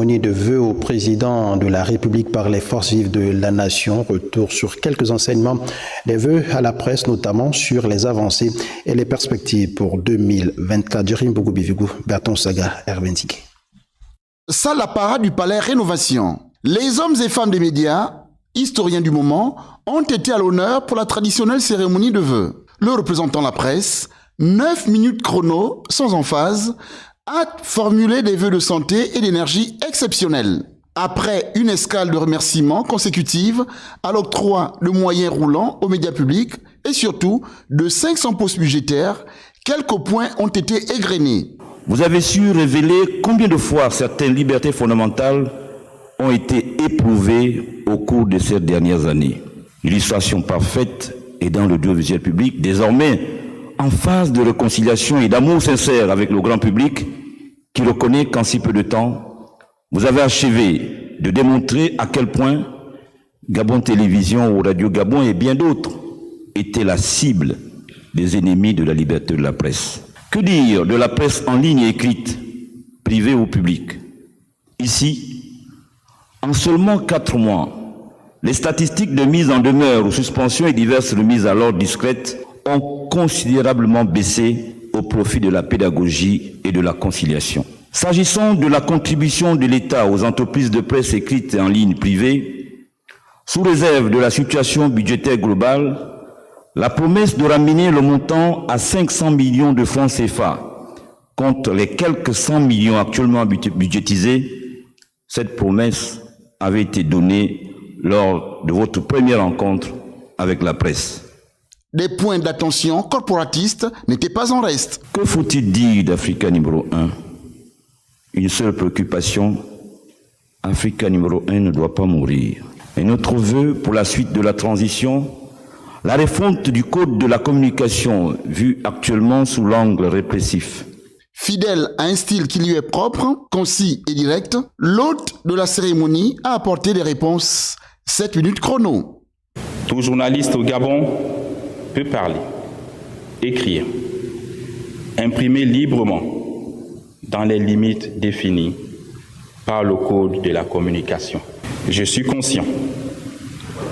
cérémonie de vœux au président de la République par les forces vives de la nation. Retour sur quelques enseignements des vœux à la presse, notamment sur les avancées et les perspectives pour 2024. Jérémy Bougou-Bivigou, Berton Saga, R24. Ça, la parade du palais Rénovation. Les hommes et femmes des médias, historiens du moment, ont été à l'honneur pour la traditionnelle cérémonie de vœux. Le représentant de la presse, 9 minutes chrono, sans emphase, a formulé des vœux de santé et d'énergie exceptionnels. Après une escale de remerciements consécutive à l'octroi de moyens roulants aux médias publics et surtout de 500 postes budgétaires, quelques points ont été égrenés. Vous avez su révéler combien de fois certaines libertés fondamentales ont été éprouvées au cours de ces dernières années. L'illustration parfaite est dans l'audiovisuel public, désormais en phase de réconciliation et d'amour sincère avec le grand public, qui reconnaît qu'en si peu de temps, vous avez achevé de démontrer à quel point Gabon Télévision ou Radio Gabon et bien d'autres étaient la cible des ennemis de la liberté de la presse. Que dire de la presse en ligne et écrite, privée ou publique? Ici, en seulement 4 mois, les statistiques de mise en demeure ou suspension et diverses remises à l'ordre discrètes ont considérablement baissé au profit de la pédagogie et de la conciliation. S'agissant de la contribution de l'État aux entreprises de presse écrite et en ligne privée, sous réserve de la situation budgétaire globale, la promesse de ramener le montant à 500 millions de francs CFA contre les quelques 100 millions actuellement budgétisés, cette promesse avait été donnée lors de votre première rencontre avec la presse. Des points d'attention corporatistes n'étaient pas en reste. Que faut-il dire d'Africa numéro 1? Une seule préoccupation, Africa numéro 1 ne doit pas mourir. Et notre vœu pour la suite de la transition, la refonte du code de la communication vu actuellement sous l'angle répressif. Fidèle à un style qui lui est propre, concis et direct, l'hôte de la cérémonie a apporté des réponses 7 minutes chrono. Tout journaliste au Gabon peut parler, écrire, imprimer librement dans les limites définies par le code de la communication. Je suis conscient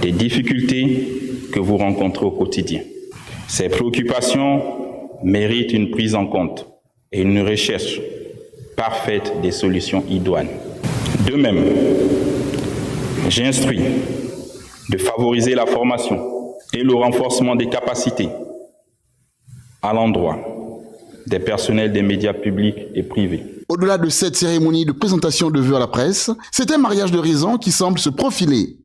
des difficultés que vous rencontrez au quotidien. Ces préoccupations méritent une prise en compte et une recherche parfaite des solutions idoines. De même, j'instruis de favoriser la formation et le renforcement des capacités à l'endroit des personnels des médias publics et privés. Au-delà de cette cérémonie de présentation de vœux à la presse, c'est un mariage de raison qui semble se profiler.